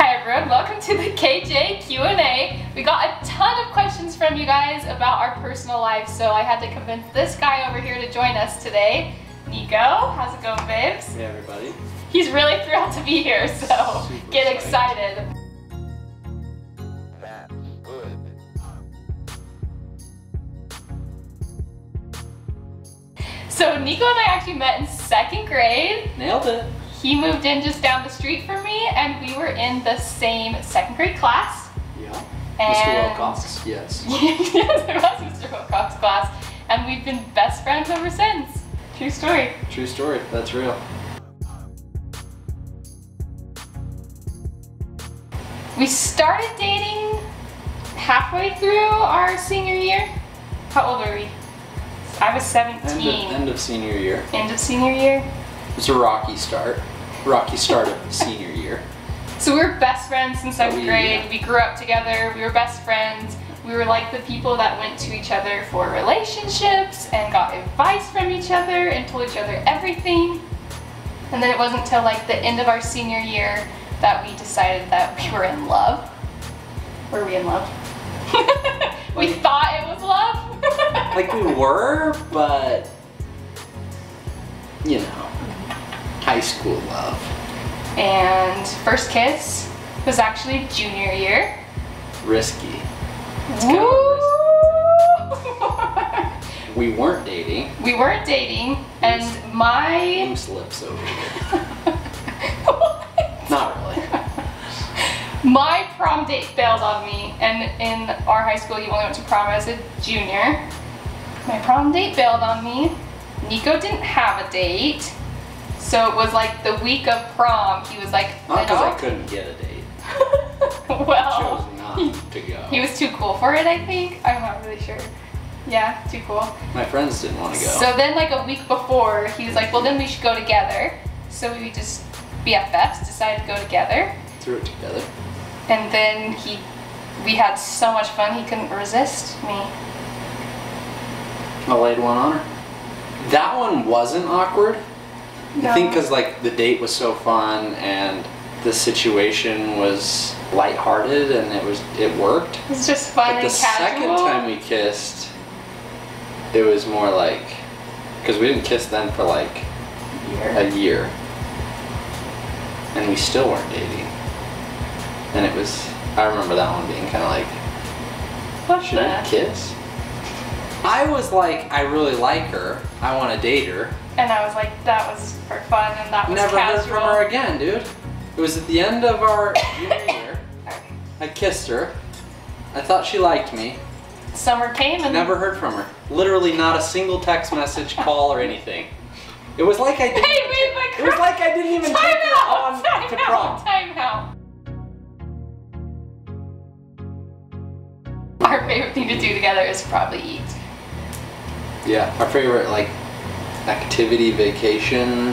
Hi everyone, welcome to the KJ Q&A. We got a ton of questions from you guys about our personal lives, so I had to convince this guy over here to join us today. Nico, how's it going, babes? Hey everybody. He's really thrilled to be here, so get excited. So Nico and I actually met in 2nd grade. Nailed it. He moved in just down the street from me, and we were in the same 2nd grade class. Yeah. And Mr. Wilcox, yes. Yes, it was Mr. Wilcox class, and we've been best friends ever since. True story. True story, that's real. We started dating halfway through our senior year. How old were we? I was 17. End of senior year. End of senior year. It was a rocky start. Rocky start of the senior year. So we were best friends in 2nd grade. Yeah. We grew up together. We were best friends. We were like the people that went to each other for relationships and got advice from each other and told each other everything. And then it wasn't until like the end of our senior year that we decided that we were in love. Were we in love? We thought it was love. Like we were, but you know, high school love. And first kiss was actually junior year. Risky. It's Woo! We weren't dating. We weren't dating, and my Loose lips over here. Not really. My prom date bailed on me, and in our high school you only went to prom as a junior. My prom date bailed on me. Nico didn't have a date, so it was like the week of prom. He was like, Not because I couldn't get a date. well, Chose not to go. he was too cool for it, I think. I'm not really sure. Yeah, too cool. My friends didn't want to go. So then like a week before, he was like, well then we should go together. So we just, BFFs, decided to go together. Threw it together. And then we had so much fun, he couldn't resist me. I laid one on her. That one wasn't awkward. No. I think because like the date was so fun and the situation was lighthearted and it worked. It was just fun But and the casual. second time we kissed, it was more like, because we didn't kiss then for like a year, and we still weren't dating. And it was, I remember that one being kind of like, What should the? we kiss? I was like, I really like her. I want to date her. And I was like, that was for fun and that was Never casual. heard from her again, dude. It was at the end of our junior year. I kissed her. I thought she liked me. Summer came and Never heard from her. Literally not a single text message, call, or anything. It was like I didn't. Hey, wait, my It was like I didn't even take her on to prom. Time out. Our favorite thing to do together is probably eat. Yeah, our favorite like activity, vacation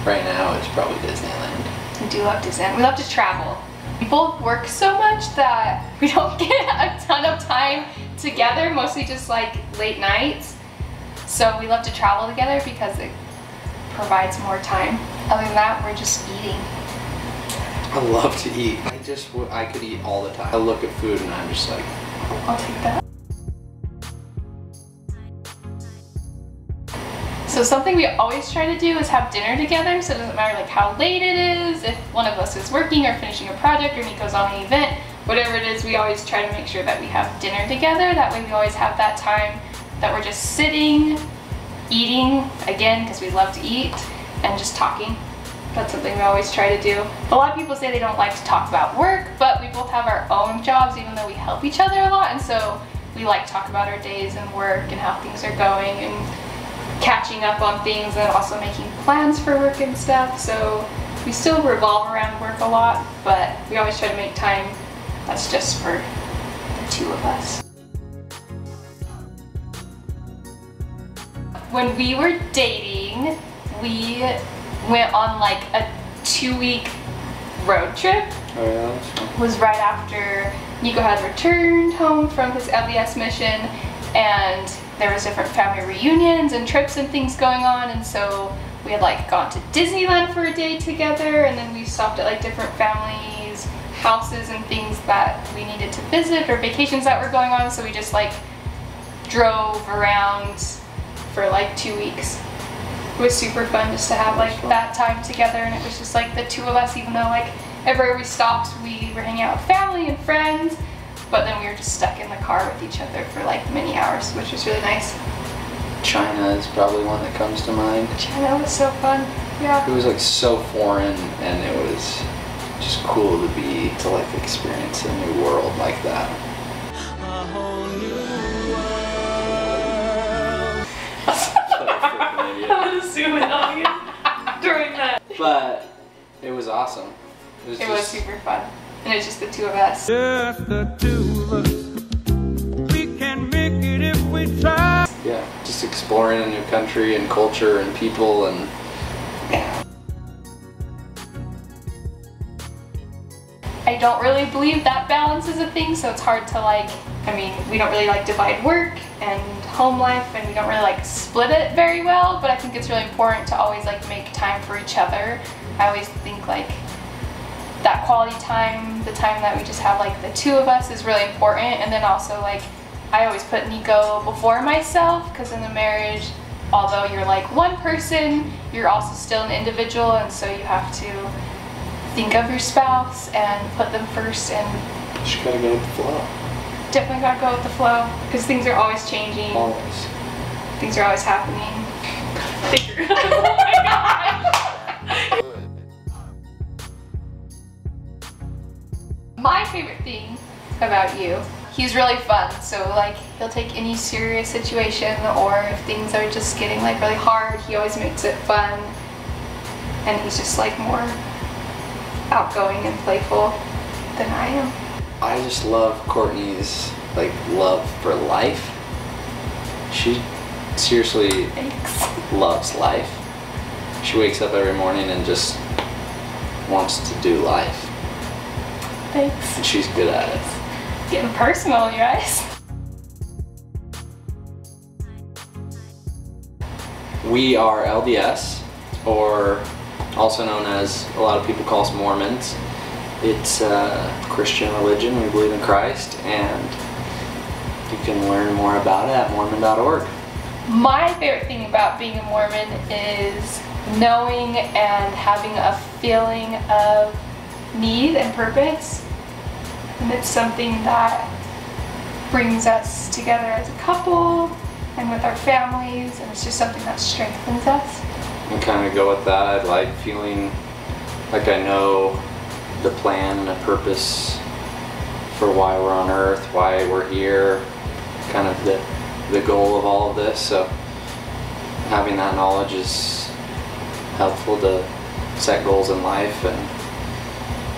right now is probably Disneyland. We do love Disneyland. We love to travel. We both work so much that we don't get a ton of time together, mostly just like late nights. So we love to travel together because it provides more time. Other than that, we're just eating. I love to eat. I could eat all the time. I look at food and I'm just like, I'll take that. So something we always try to do is have dinner together, so it doesn't matter like how late it is, if one of us is working or finishing a project or Nico's on an event, whatever it is, we always try to make sure that we have dinner together. That way we always have that time that we're just sitting, eating, again, because we love to eat, and just talking. That's something we always try to do. A lot of people say they don't like to talk about work, but we both have our own jobs, even though we help each other a lot, and so we like to talk about our days and work and how things are going and catching up on things and also making plans for work and stuff. So we still revolve around work a lot, but we always try to make time that's just for the two of us. When we were dating, we went on like a 2-week road trip. oh yeah, that's fun. It was right after Nico had returned home from his LDS mission, and there was different family reunions and trips and things going on, and so we had like gone to Disneyland for a day together, and then we stopped at like different families houses and things that we needed to visit or vacations that were going on, so we just like drove around for like 2 weeks. It was super fun just to have like that time together, and it was just like the two of us, even though like everywhere we stopped we were hanging out with family and friends, but then we were just stuck in the car with each other for like many hours, which was really nice. China is probably one that comes to mind. China was so fun. Yeah. It was like so foreign, and it was just cool to like experience a new world like that. A whole new world. I'm gonna zoom in on you during that. But it was awesome. It was super fun. And it was just the two of us. Just the two of us. We can make it if we try. Yeah, just exploring a new country and culture and people and I don't really believe that balance is a thing, so it's hard to like, I mean, we don't really like divide work and home life, and we don't really like split it very well, but I think it's really important to always like make time for each other. I always think like that quality time, the time that we just have like the two of us is really important, and then also like I always put Nico before myself, because in the marriage, although you're like one person, you're also still an individual, and so you have to think of your spouse and put them first, and you just gotta go with the flow. Definitely gotta go with the flow, because things are always changing. Always. Things are always happening. Oh my gosh! My favorite thing about you, he's really fun, so like he'll take any serious situation, or if things are just getting like really hard, he always makes it fun, and he's just like more outgoing and playful than I am. I just love Kortni's like love for life. She seriously loves life. She wakes up every morning and just wants to do life. Thanks. And she's good at it. Getting personal, you guys. We are LDS, or also known as, a lot of people call us Mormons. It's a Christian religion. We believe in Christ, and you can learn more about it at mormon.org. My favorite thing about being a Mormon is knowing and having a feeling of need and purpose. And it's something that brings us together as a couple and with our families, and it's just something that strengthens us. And kind of go with that. I like feeling like I know the plan and the purpose for why we're on earth, why we're here, kind of the goal of all of this. So having that knowledge is helpful to set goals in life and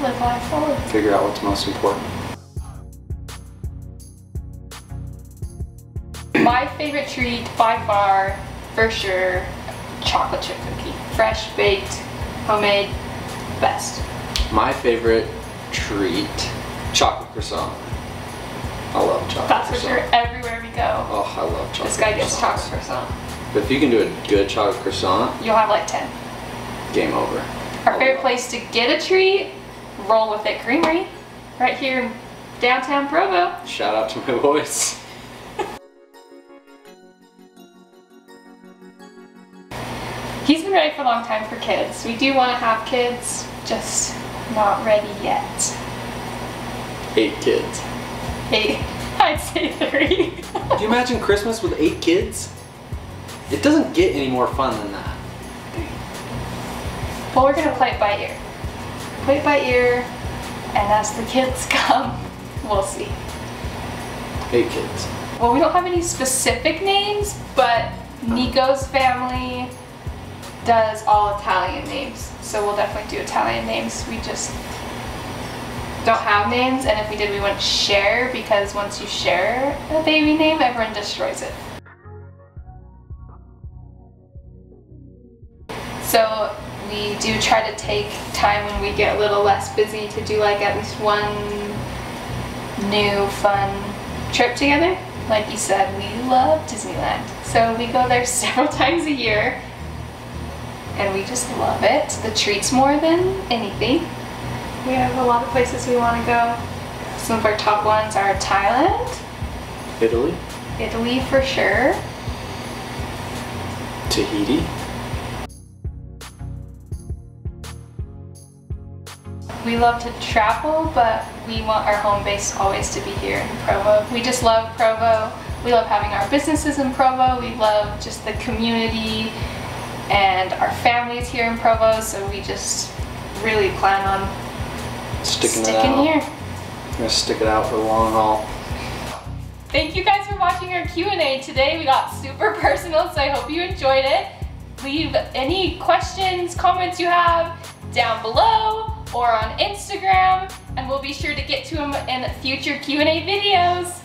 Live life forward. figure out what's most important. My favorite treat by far, for sure, chocolate chip cookie. Fresh baked, homemade, best. My favorite treat, chocolate croissant. I love chocolate That's for croissant. sure, everywhere we go. Oh, I love chocolate This guy gets croissants. chocolate croissant. But if you can do a good chocolate croissant, You'll have like 10. game over. Our favorite place to get a treat, Roll With It Creamery, right here in downtown Provo. Shout out to my boys. He's been ready for a long time for kids. We do want to have kids, just not ready yet. 8 kids. 8, I'd say 3. Can you imagine Christmas with 8 kids? It doesn't get any more fun than that. Well, we're gonna play it by ear. Play it by ear, and as the kids come, we'll see. 8 kids. Well, we don't have any specific names, but Nico's family does all Italian names. So we'll definitely do Italian names. We just don't have names, and if we did, we wouldn't share, because once you share a baby name, everyone destroys it. So we do try to take time when we get a little less busy to do like at least one new fun trip together. Like you said, we love Disneyland. So we go there several times a year, and we just love it. The treats more than anything. We have a lot of places we want to go. Some of our top ones are Thailand, Italy, Italy for sure, Tahiti. We love to travel, but we want our home base always to be here in Provo. We just love Provo. We love having our businesses in Provo. We love just the community and our families here in Provo, so we just really plan on sticking here. We're gonna stick it out for the long haul. Thank you guys for watching our Q&A today. We got super personal, so I hope you enjoyed it. Leave any questions, comments you have down below or on Instagram, and we'll be sure to get to them in future Q&A videos.